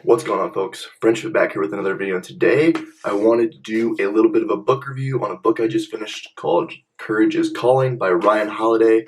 What's going on, folks? Friendship back here with another video, and today I wanted to do a little bit of a book review on a book I just finished called Courage is Calling by Ryan Holiday.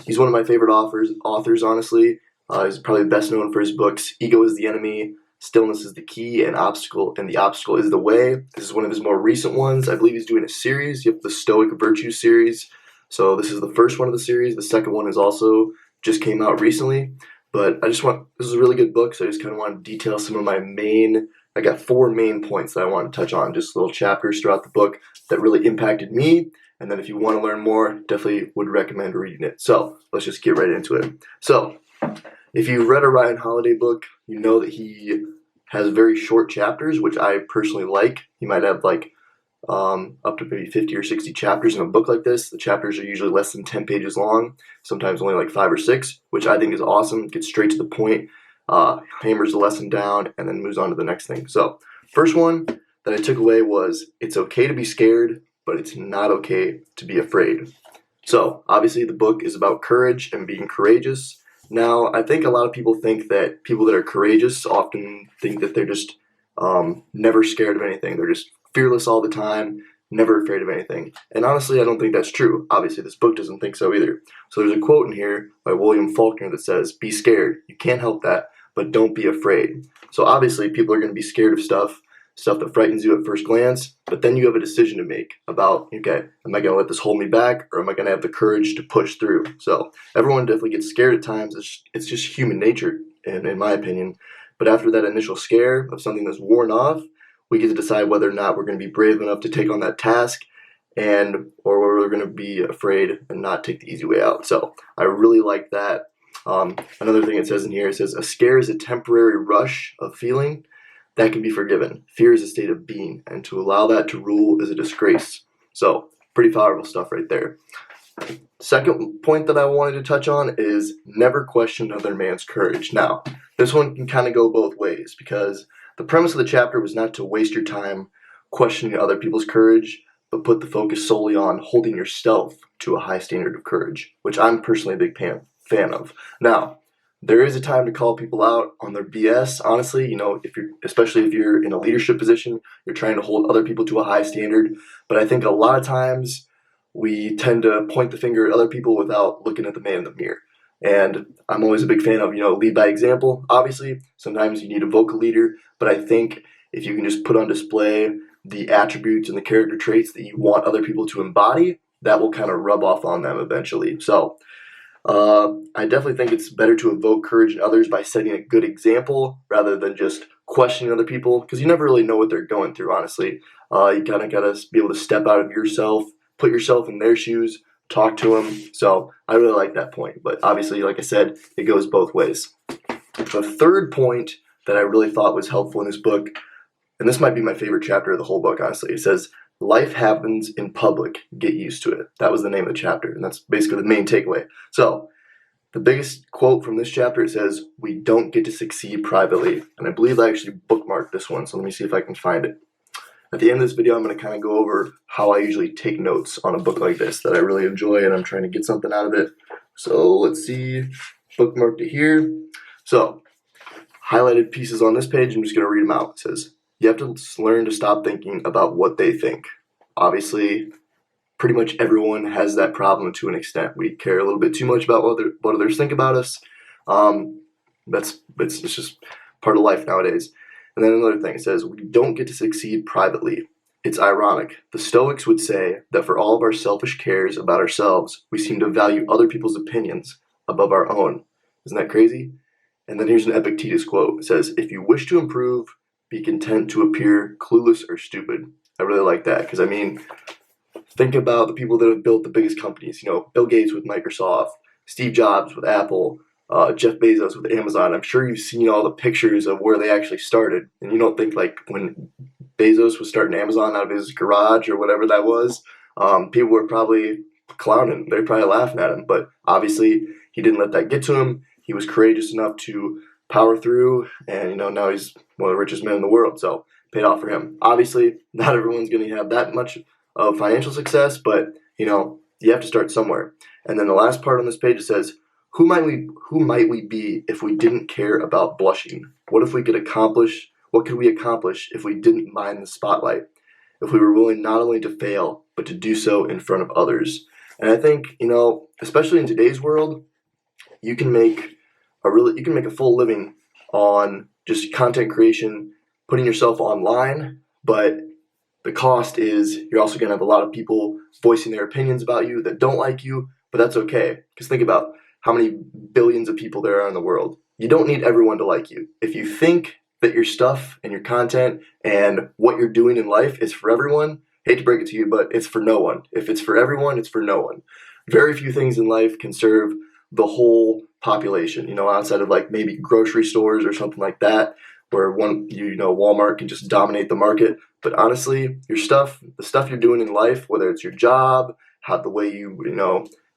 He's one of my favorite authors, honestly. He's probably best known for his books Ego is the Enemy, Stillness is the Key, and the Obstacle is the Way. This is one of his more recent ones. I believe he's doing a series. You have the Stoic Virtue series. So this is the first one of the series. The second one is also just came out recently. But this is a really good book, so I just kind of want to detail some of my I got 4 main points that I want to touch on, just little chapters throughout the book that really impacted me. And then if you want to learn more, definitely would recommend reading it. So let's just get right into it. So if you read a Ryan Holiday book, you know that he has very short chapters, which I personally like. He might have up to maybe 50 or 60 chapters in a book like this. The chapters are usually less than 10 pages long, sometimes only like 5 or 6, which I think is awesome. Gets straight to the point, hammers the lesson down, and then moves on to the next thing. So first one that I took away was, it's okay to be scared, but it's not okay to be afraid. So obviously the book is about courage and being courageous. Now, I think a lot of people think that people that are courageous often think that they're just never scared of anything. They're just fearless all the time, never afraid of anything. And honestly, I don't think that's true. Obviously, this book doesn't think so either. So there's a quote in here by William Faulkner that says, "Be scared. You can't help that, but don't be afraid." So obviously, people are going to be scared of stuff that frightens you at first glance, but then you have a decision to make about, okay, am I going to let this hold me back, or am I going to have the courage to push through? So everyone definitely gets scared at times. It's just human nature, in my opinion. But after that initial scare of something that's worn off, we get to decide whether or not we're going to be brave enough to take on that task, or we're going to be afraid and not take the easy way out. So I really like that. Another thing it says in here, it says, a scare is a temporary rush of feeling that can be forgiven. Fear is a state of being, and to allow that to rule is a disgrace. So pretty powerful stuff right there. Second point that I wanted to touch on is never question another man's courage. Now, this one can kind of go both ways, because the premise of the chapter was not to waste your time questioning other people's courage, but put the focus solely on holding yourself to a high standard of courage, which I'm personally a big fan of. Now, there is a time to call people out on their BS. Honestly, especially if you're in a leadership position, you're trying to hold other people to a high standard. But I think a lot of times we tend to point the finger at other people without looking at the man in the mirror. And I'm always a big fan of, lead by example. Obviously, sometimes you need a vocal leader, but I think if you can just put on display the attributes and the character traits that you want other people to embody, that will kind of rub off on them eventually. So I definitely think it's better to evoke courage in others by setting a good example rather than just questioning other people, because you never really know what they're going through, honestly. You kind of got to be able to step out of yourself, put yourself in their shoes, talk to them. So I really like that point. But obviously, like I said, it goes both ways. The third point that I really thought was helpful in this book, and this might be my favorite chapter of the whole book, honestly, it says, life happens in public, get used to it. That was the name of the chapter, and that's basically the main takeaway. So the biggest quote from this chapter, it says, we don't get to succeed privately. And I believe I actually bookmarked this one, so let me see if I can find it. At the end of this video, I'm going to kind of go over how I usually take notes on a book like this that I really enjoy and I'm trying to get something out of it. So let's see, bookmarked it here. So highlighted pieces on this page, I'm just going to read them out. It says, you have to learn to stop thinking about what they think. Obviously, pretty much everyone has that problem to an extent. We care a little bit too much about what others think about us. It's just part of life nowadays. And then another thing, it says, we don't get to succeed privately. It's ironic. The Stoics would say that for all of our selfish cares about ourselves, we seem to value other people's opinions above our own. Isn't that crazy? And then here's an Epictetus quote. It says, if you wish to improve, be content to appear clueless or stupid. I really like that, because think about the people that have built the biggest companies. Bill Gates with Microsoft, Steve Jobs with Apple, Jeff Bezos with Amazon. I'm sure you've seen all the pictures of where they actually started. And you don't think like when Bezos was starting Amazon out of his garage or whatever that was, people were probably clowning. They're probably laughing at him. But obviously, he didn't let that get to him. He was courageous enough to power through. And, now he's one of the richest men in the world. So paid off for him. Obviously, not everyone's going to have that much of financial success, but, you have to start somewhere. And then the last part on this page, it says, who might we be if we didn't care about blushing? What could we accomplish if we didn't mind the spotlight? If we were willing not only to fail, but to do so in front of others. And I think, especially in today's world, you can make a full living on just content creation, putting yourself online, but the cost is you're also going to have a lot of people voicing their opinions about you that don't like you, but that's okay. Because think about how many billions of people there are in the world. You don't need everyone to like you. If you think that your stuff and your content and what you're doing in life is for everyone, hate to break it to you, but it's for no one. If it's for everyone, it's for no one. Very few things in life can serve the whole population, outside of like maybe grocery stores or something like that, where Walmart can just dominate the market. But honestly, the stuff you're doing in life, whether it's your job, how the way you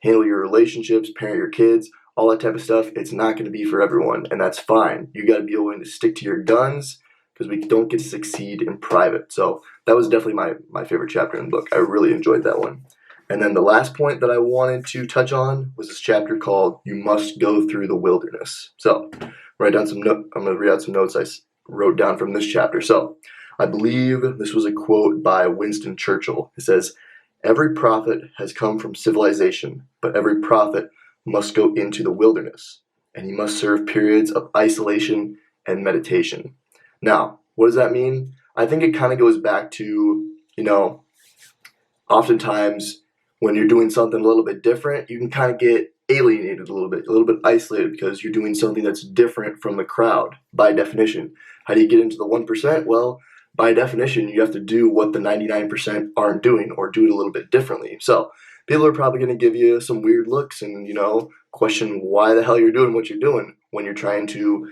handle your relationships, parent your kids, all that type of stuff, it's not going to be for everyone, and that's fine. You got to be willing to stick to your guns because we don't get to succeed in private. So that was definitely my favorite chapter in the book. I really enjoyed that one. And then the last point that I wanted to touch on was this chapter called "You Must Go Through the Wilderness." So I'm going to read out some notes I wrote down from this chapter. So I believe this was a quote by Winston Churchill. It says, "Every prophet has come from civilization, but every prophet must go into the wilderness, and he must serve periods of isolation and meditation." Now, what does that mean? I think it kind of goes back to, oftentimes when you're doing something a little bit different, you can kind of get alienated a little bit isolated because you're doing something that's different from the crowd by definition. How do you get into the 1%? Well, by definition, you have to do what the 99% aren't doing or do it a little bit differently. So people are probably going to give you some weird looks and, question why the hell you're doing what you're doing when you're trying to,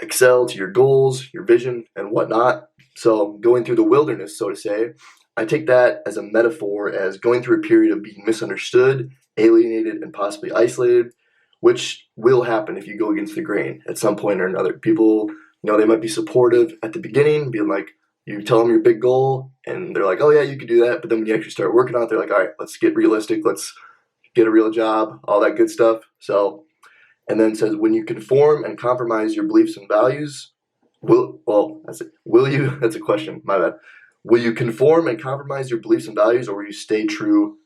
excel to your goals, your vision, and whatnot. So going through the wilderness, so to say, I take that as a metaphor as going through a period of being misunderstood, alienated, and possibly isolated, which will happen if you go against the grain at some point or another. People, they might be supportive at the beginning, being like, you tell them your big goal, and they're like, oh yeah, you could do that. But then when you actually start working on it, they're like, all right, let's get realistic. Let's get a real job, all that good stuff. So, and then it says, when you conform and compromise your beliefs and values, that's a question, my bad. Will you conform and compromise your beliefs and values, or will you stay true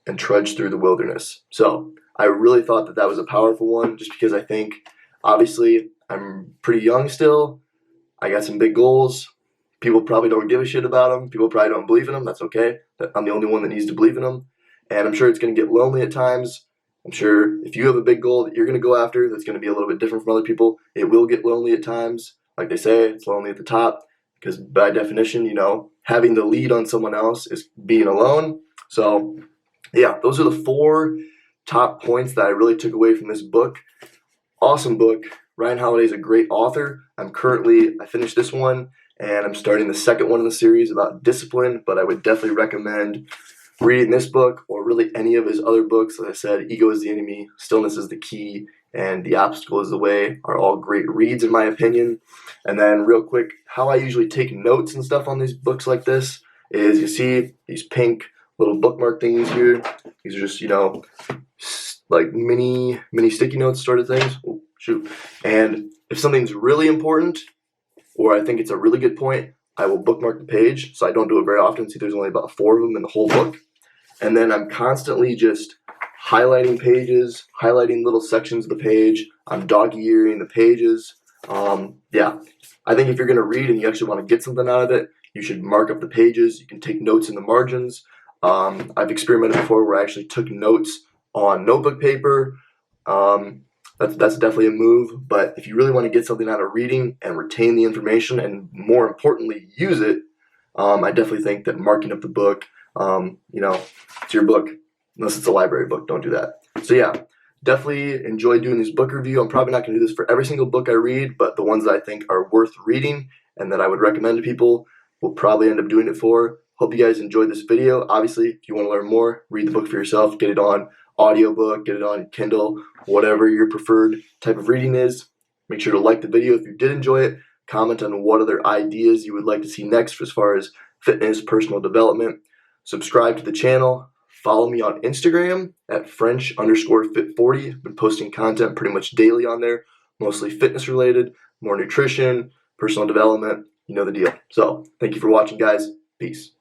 and trudge through the wilderness? So I really thought that was a powerful one, just because I think, obviously, I'm pretty young still. I got some big goals. People probably don't give a shit about them. People probably don't believe in them. That's okay. I'm the only one that needs to believe in them. And I'm sure it's going to get lonely at times. I'm sure if you have a big goal that you're going to go after that's going to be a little bit different from other people, it will get lonely at times. Like they say, it's lonely at the top. Because by definition, having the lead on someone else is being alone. So, yeah, those are the 4 top points that I really took away from this book. Awesome book. Ryan Holiday is a great author. I finished this one, and I'm starting the second one in the series about discipline, but I would definitely recommend reading this book or really any of his other books. Like I said, Ego is the Enemy, Stillness is the Key, and The Obstacle is the Way are all great reads in my opinion. And then real quick, how I usually take notes and stuff on these books like this is, you see these pink little bookmark thingies here. These are just, like mini sticky notes sort of things. Oh, shoot. And if something's really important or I think it's a really good point, I will bookmark the page. So I don't do it very often. See, there's only about 4 of them in the whole book. And then I'm constantly just highlighting pages, highlighting little sections of the page. I'm dog-earing the pages. I think if you're going to read and you actually want to get something out of it, you should mark up the pages. You can take notes in the margins. I've experimented before where I actually took notes on notebook paper. That's definitely a move. But if you really want to get something out of reading and retain the information and more importantly, use it, I definitely think that marking up the book, it's your book. Unless it's a library book, don't do that. So yeah, definitely enjoy doing this book review. I'm probably not going to do this for every single book I read, but the ones that I think are worth reading and that I would recommend to people, we'll probably end up doing it for. Hope you guys enjoyed this video. Obviously, if you want to learn more, read the book for yourself. Get it on audiobook, get it on Kindle, whatever your preferred type of reading is. Make sure to like the video if you did enjoy it. Comment on what other ideas you would like to see next as far as fitness, personal development. Subscribe to the channel. follow me on Instagram at French_fit40. I've been posting content pretty much daily on there, mostly fitness related, more nutrition, personal development, you know the deal. So thank you for watching, guys. Peace.